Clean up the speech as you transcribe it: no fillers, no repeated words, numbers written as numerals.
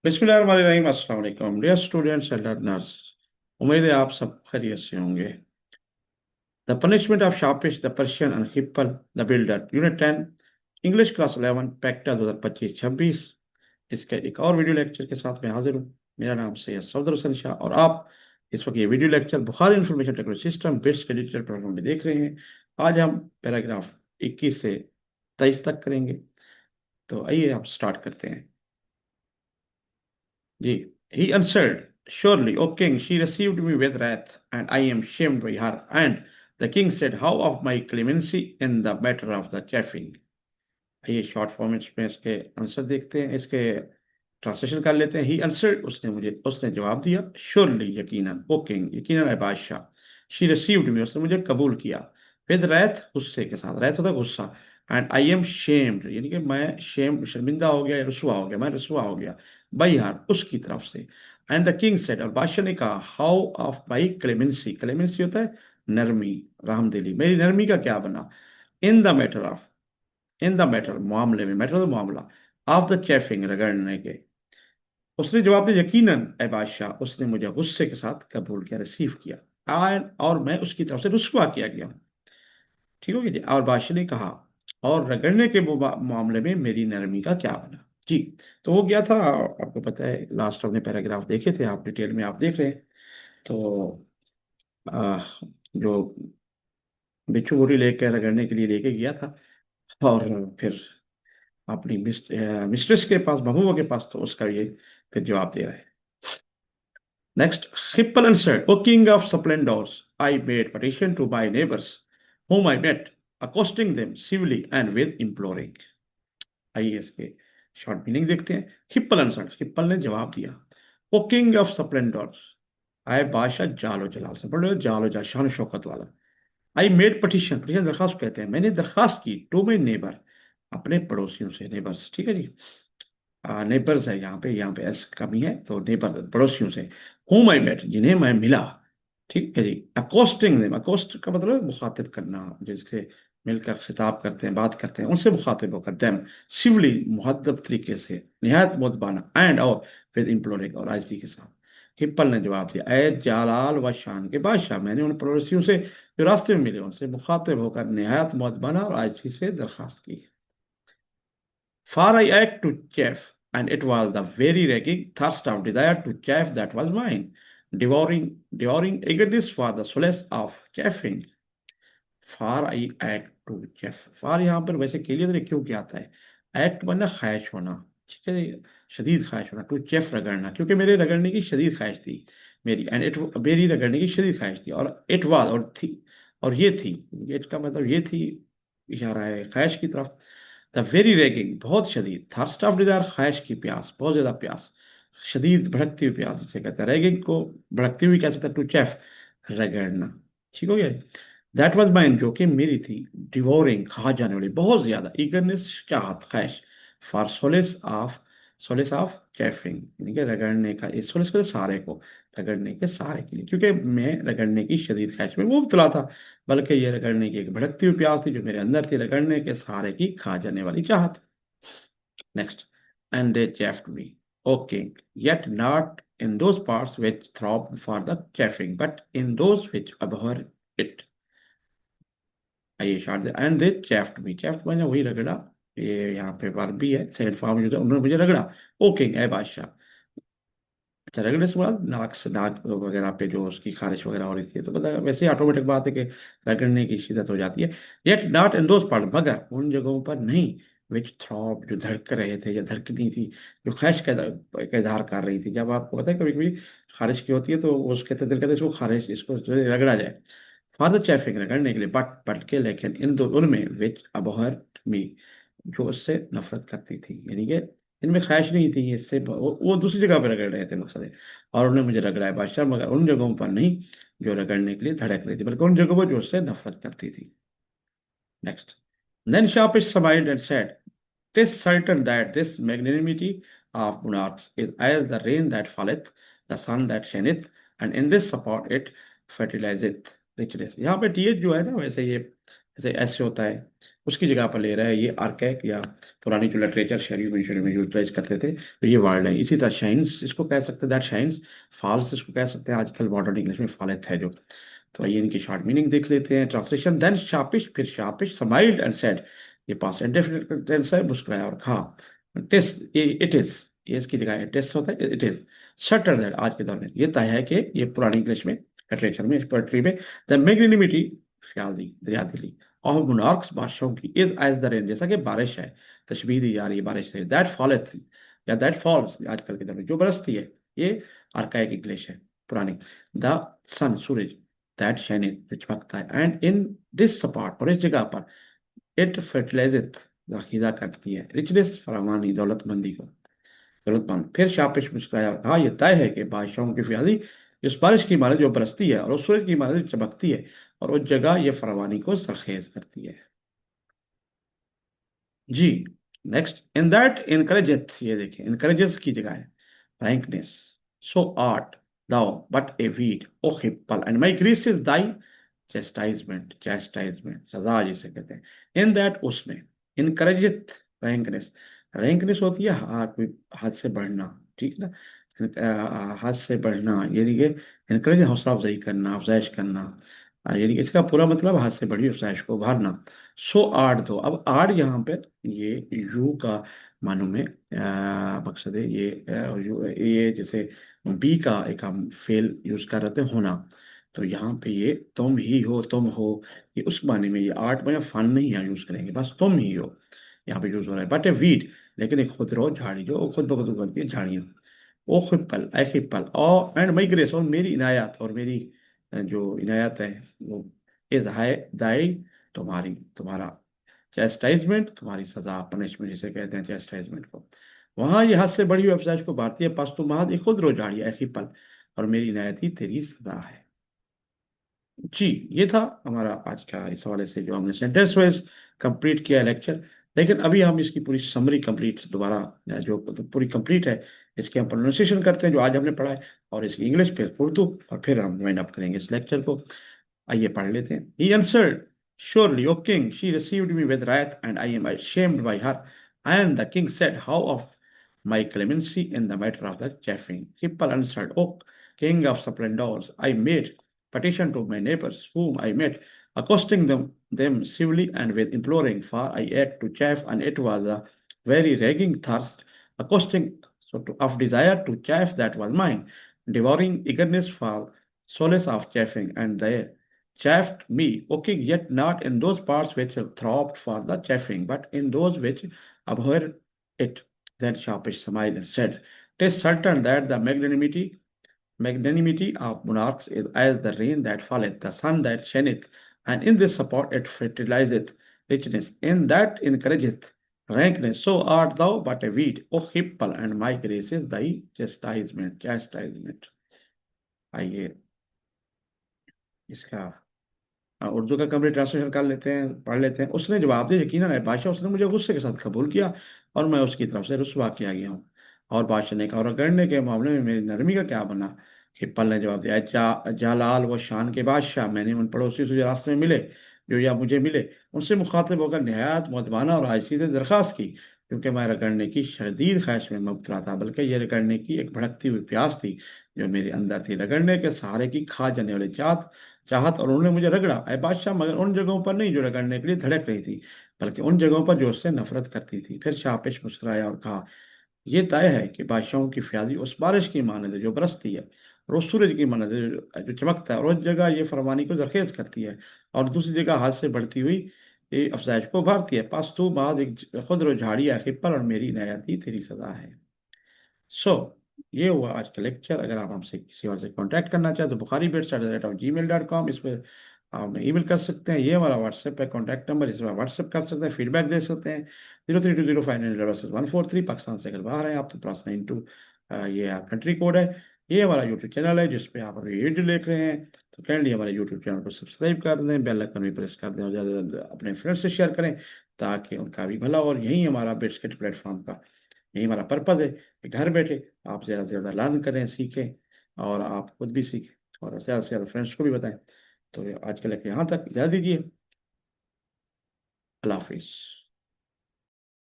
बिस्मिल्लाहिर्रहमानिर्रहीम। अस्सलाम वालेकुम डियर स्टूडेंट्स एंड लर्नर्स। उम्मीद है आप सब खैरियत से होंगे। The punishment of Shahpesh the Persian and Khipil the builder unit 10 English class 11 पैक्टा 2025-26। इसके एक और वीडियो लेक्चर के साथ मैं हाजिर हूँ। मेरा नाम सैयद सफदर हुसैन शाह और आप इस वक्त ये video lecture Bukhari information technology system bits के डिजिटल प्रोग्राम में देख रहे हैं। आज हम पैराग्राफ 21 से 23 तक करेंगे। तो आइए हम स्टार्ट करते हैं जी। He answered, "Surely, O king, she received me with wrath, and I am shamed by her." And the king said, "How of my clemency in the matter of the chafing?" ये short format में इसके answer देखते हैं, इसके translation कर लेते हैं। He answered, उसने जवाब दिया। श्योरली, यकीनन, ओ किंग, यकीनन, ए बादशाह। शी रिसीव्ड मी, उसने मुझे कबूल किया। विद रैथ, गुस्से के साथ। रैथ होता है गुस्सा। एंड आई एम शेम्ड, यानी कि मैं शर्मिंदा हो गया या रुसवा हो गया, मैं रुसवा हो गया। बाई हार, उसकी तरफ से। एंड द किंग सेड, और बादशाह ने कहा, how of my clemency. Clemency होता है नरमी, रहमदिली। मेरी नरमी का क्या बना। In the matter of, in the matter, मामले में, मैटर तो मामला, ऑफ द चेफिंग, रगड़ने के। उसने जवाब दिया, यकीनन ए बादशाह, उसने मुझे गुस्से के साथ कबूल किया, रिसीव किया। और मैं उसकी तरफ से रुस्वा किया गया हूँ। ठीक हो गया जी। और बादशाह ने कहा, और रगड़ने के मामले में मेरी नरमी का क्या बना जी। तो वो गया था, आपको पता है, लास्ट हमने पैराग्राफ देखे थे, आप डिटेल में आप देख रहे हैं। तो आ, जो बिच्छू बोरी लेकर रगड़ने के लिए लेके गया था, और फिर अपनी मिस्ट्रेस के पास, महबूबा के पास, तो उसका ये फिर जवाब दे रहा है। Next, Hippel answered, O king of splendors, I made petition to my neighbors, whom I met, accosting them civilly and with imploring. आइए इसके शॉर्ट मीनिंग देखते हैं। हिप्पल आंसर्ड, हिप्पल ने जवाब दिया। ओ किंग ऑफ स्प्लेंडर्स, आए बादशाह जालो जलाल से, पढ़ जालो जलाल, शान शौकत वाला। आई मेड पटिशन, पटिशन दरखास्त कहते हैं, मैंने दरखास्त की, टू माई नेबर, अपने पड़ोसियों से, नेबर्स, ठीक है जी। नेबर्स है यहाँ पे एस कमी है, तो नेबर पड़ोसियों से। होम आई मेट, जिन्हें मैं मिला, ठीक है जी। अकोस्टिंग देम, अकोस्ट का मतलब है मुखातिब करना, जिसके मिलकर खिताब करते हैं, बात करते हैं, उनसे मुखातिब होकर। देम, सिवली, मुहद्दब तरीके से, निहायत मुदबाना, एंड, और फिर इम्प्लोरिंग, और आजिज़ी के साथ। हिप्पल ने जवाब दिया, ए जालाल व शान के बादशाह, मैंने उन पड़ोसियों से जो रास्ते में मिले, उनसे मुखातिब होकर निहायत मुदबाना और आजिज़ी से दरखास्त की। Far I ached to chafe, and it was the very raging thirst of desire to chafe that was mine, devouring eagerness for the solace of chafing. For I act to chafe, for यहाँ पर वैसे के लिए क्यों क्या आता है। Act बनना ख्वाहिश होना, ठीक है, शदीद ख्वाहिश होना। टू चेफ, रगड़ना, क्योंकि मेरे रगड़ने की शदीद ख्वाहिश थी मेरी। एंड इट, मेरी रगड़ने की शदीद ख्वाहिश थी, और इट वाज, और थी, और ये थी। इट का मतलब ये थी, इशारा है ख्वाहिश की तरफ। द वेरी रैगिंग, बहुत शदीद। थर्स्ट ऑफ डिजायर, ख्वाहिश की प्यास, बहुत ज्यादा प्यास, शदीद भड़कती हुई प्यास जिसे कहते हैं। रैगिंग को भड़कती हुई कह सकते हैं। टू चेफ, रगड़ना, ठीक हो गया। दैट वॉज माइन, जो कि मेरी थी। डिवोरिंग, खा जाने वाली, बहुत ज्यादा। ईगरनेस, चाहत, ख्वाहिश। फॉर सोलेस ऑफ कैफिंग, यानी कि रगड़ने का, इस सोलेस के सहारे को, रगड़ने के सहारे के लिए, क्योंकि मैं रगड़ने की शदीद ख्वाहिश में मुब्तला था। बल्कि ये रगड़ने की एक भड़कती हुई प्यास थी जो मेरे अंदर थी, रगड़ने के सहारे की खा जाने वाली चाहत। Next, and they chafed me, O king, yet not in those parts which throb for the chafing, but in those which abhor it. आइए शार्ट, एंड दे चेफ्ट मी, चेफ्ट मैंने वही रगड़ा, ये यहाँ पे वर्ब भी है, सेड फॉर्म जो था, उन्होंने मुझे रगड़ा। ओ किंग, ए बादशाह। अच्छा, रगड़ने से बाद नाक से, नाक वगैरह पे जो उसकी खारिश वगैरह हो रही थी, तो पता वैसे ही ऑटोमेटिक बात है कि रगड़ने की शिद्दत हो जाती है। Yet not in those part, मगर उन जगहों पर नहीं, विच थ्रॉब, जो धड़क रहे थे या धड़कनी थी, जो ख्वाहिश का इजहार कर रही थी। जब आपको पता है कभी कभी खारिश की होती है, तो उसके दिल कहते हैं इसको खारिश, इसको जो है रगड़ा जाए। फादर चैफिंग, रगड़ने के लिए, बट के, लेकिन इन दो उनमें, विच अबहर्ट मी, जो उससे नफरत करती थी, यानी कि इनमें ख्वाहिश नहीं थी इससे, वो दूसरी जगह पर रगड़ रहे थे, मकसद है। और उन्होंने मुझे रगड़ा है बादशाह, मगर उन जगहों पर नहीं जो रगड़ने के लिए धड़क रही थी, बल्कि उन जगहों पर जो उससे नफरत करती थी। Next, then Sharpish smiled and said, "'Tis certain that this magnanimity of monarchs is as the rain that falleth, the sun that shineth, and in this support it fertilizeth richness." यहाँ पे टीएच जो है ना, वैसे ये जैसे ऐसे होता है, उसकी जगह पर ले रहा है ये आर्कैक या पुरानी जो लिटरेचर शहरी में यूटिलाइज करते थे, तो ये वर्ड है। इसी तरह शाइन्स इसको कह सकते हैं, दैट शाइन्स। फॉल्स इसको कह सकते हैं, आजकल मॉडर्न इंग्लिश में फॉलेथ है जो। तो आइए इनकी शॉर्ट मीनिंग देख लेते हैं। ट्रांसलेशन, देन शार्पिश, फिर शार्पिश स्माइल्ड एंड सेड, ये पास्ट इंडेफिनिट टेंस है, मुस्कुराया और कहा। टेस्ट, इट इज, ये इसकी जगह टेस्ट होता है, इट इज सटर दैट, आज के दौर में ये तय है कि, ये पुरानी इंग्लिश में लिटरेचर में, पोएट्री में, द मैग्निनिमिटी, ख्याली दरिया दिली ऑफ मोनार्क्स, बादशाहों की, इज एज द रेन, जैसा कि बारिश है, तशबीह दी जा रही है बारिश से, दैट फॉलेथ या दैट फॉल्स, आजकल के दौर में जो बरसती है, ये आर्काइक इंग्लिश है, पुरानी। द सन, सूरज, दैट शाइन, चमकता है, एंड इन दिस स्पॉट, और इस जगह पर, इट फर्टिलाइजेथ, दाखिला करती है, रिचनेस, फरावानी, दौलतमंदी को, जरूरतमंद। फिर शापिश मुस्कुराया और कहा, यह तय है कि बादशाहों की फ्याली इस बारिश की मानद जो बरसती है, और उस सूरज की मानद जो चमकती है, और उस जगह ये फरवानी को सरखेज करती है। जी। नेक्स्ट, इन दैट इनकरेजेथ, ये देखिए इनकरेजेस की जगह है frankness. So art thou but a weed O Khipil, and my grace is thy chastisement, chastisement सजा जिसे कहते हैं। इन दैट, उसमें, इनकरेजेथ, रैंकनेस, रैंकनेस होती है कोई हाथ से बढ़ना, ठीक ना, हाथ से बढ़ना, यानी कि इनकरेज, हौसला अफजाई करना, अफजाइश करना, यानी कि इसका पूरा मतलब हाथ से बढ़ी अफजाइश को उभारना। सो आर्ट दो, अब आर्ट यहाँ पे ये यू का मानो में मकसद है, ये जैसे बी का एक हम फेल यूज कर रहे थे, होना, तो यहाँ पे ये तुम ही हो, तुम हो, ये उस माने में, ये आर्ट में फन नहीं यहाँ यूज करेंगे, बस तुम ही हो यहाँ पे यूज हो रहा है। बट ए वीड, लेकिन एक खुदरो झाड़ी जो खुद ब खुद उगलती है, झाड़ियाँ, ओ खुपल, ए खुपल, और एंड मई ग्रेस, और मेरी इनायत, और मेरी जो इनायत है वो, इज हाय दाई, तुम्हारी, तुम्हारा, चैस्टाइजमेंट, तुम्हारी सजा, पनिशमेंट जिसे कहते हैं चैस्टाइजमेंट को, वहां ये हद से बड़ी वेबसाइट को भारतीय पास तुम महाद खुद रो झाड़िया, ऐसी पल, और मेरी इनायती तेरी सजा है। जी। ये था हमारा आज का, इस हवाले से जो हमने सेंटेंस वाइज कंप्लीट किया लेक्चर। लेकिन अभी हम इसकी पूरी समरी कंप्लीट दोबारा, जो पूरी कंप्लीट है, इसके हम प्रोनाउंसिएशन करते हैं जो आज हमने पढ़ा है, और इसकी इंग्लिश, फिर उर्दू, और फिर हम वाइंड अप करेंगे इस लेक्चर को। आइए पढ़ लेते हैं। He answered, surely, O king, she received me with wrath, and I am ashamed by her. And the king said, how of my clemency in the matter of the chafing? Hippal answered, O king of splendors, I made petition to my neighbors whom I met, accosting them civilly and with imploring, for I ate to chaff, and it was a very raging thirst, accosting, of desire to chaff that was mine, devouring eagerness for solace of chaffing, and they chaffed me, okay, yet not in those parts which throbbed for the chaffing, but in those which abhorred it. Then Sharpish smiled and said, "'Tis certain that the magnanimity of monarchs is as the rain that falleth, the sun that shineth, and in this support it fertilizeth richness, in that encourageth rankness. So art thou but a weed, O Hippal, and my grace is thy chastisement, chastisement." आइए इसका उर्दू का complete translation कर लेते हैं, पढ़ लेते हैं। उसने जवाब दिया, यकीनन है बादशाह, उसने मुझे गुस्से के साथ कबूल किया, और मैं उसकी तरफ से रुस्वा किया गया हूँ। और बादशाह ने कहा, और गढ़ने के मामले में मेरी नरमी का क्या बना? हिप्पल ने जवाब दिया, जालाल व शान के बादशाह, मैंने उन पड़ोसी से जो रास्ते में मिले, जो या मुझे मिले, उनसे मुखातिब होकर नहायत मुअद्दबाना और आजिज़ी से दरख्वास्त की, क्योंकि मैं रगड़ने की शदीद ख्वाहिश में मुब्तला था, बल्कि यह रगड़ने की एक भड़कती हुई प्यास थी जो मेरे अंदर थी, रगड़ने के सहारे की खा जाने वाली चाहत चाहत और उन्होंने मुझे रगड़ा, अय बादशाह, मगर उन जगहों पर नहीं जो रगड़ने के लिए धड़क रही थी, बल्कि उन जगहों पर जो उससे नफरत करती थी। फिर शापिश मुस्कुराया और कहा, यह तय है कि बादशाहों की फ्यादी उस बारिश की मानद है जो बरसती है, और उस सूरज की मानद है जो चमकता है, और उस जगह ये फरमानी को जरखेज करती है, और दूसरी जगह हाथ से बढ़ती हुई ये अफजाइश को उभारती है। पास तो बाद एक खुद रो झाड़ी है पर, और मेरी नयाती तेरी सजा है। सो ये हुआ आज का लेक्चर। अगर आप हमसे किसी और से कांटेक्ट करना चाहें तो bukhari@gmail.com, इस पर आप हमें ईमेल कर सकते हैं। ये हमारा व्हाट्सएप है, कॉन्टैक्ट नंबर, इस पर व्हाट्सएप कर सकते हैं, फीडबैक दे सकते हैं। 0320590143, पाकिस्तान से अगर बाहर हैं आप तो +92, ये कंट्री कोड है। ये हमारा यूट्यूब चैनल है जिस पे आप अभी वीडियो देख रहे हैं, तो काइंडली हमारे यूट्यूब चैनल को सब्सक्राइब कर दें, बेल आइकन भी प्रेस कर दें, और ज़्यादा से ज़्यादा अपने फ्रेंड्स से शेयर करें, ताकि उनका भी भला। और यही हमारा बिट्सकेट प्लेटफॉर्म का, यही हमारा पर्पज़ है कि घर बैठे आप ज़्यादा से ज़्यादा लर्न करें, सीखें, और आप खुद भी सीखें, और ज़्यादा से ज़्यादा फ्रेंड्स को भी बताएं। तो आज के लेक्चर यहाँ तक, इजाज़त दीजिए। अल्लाह हाफिज।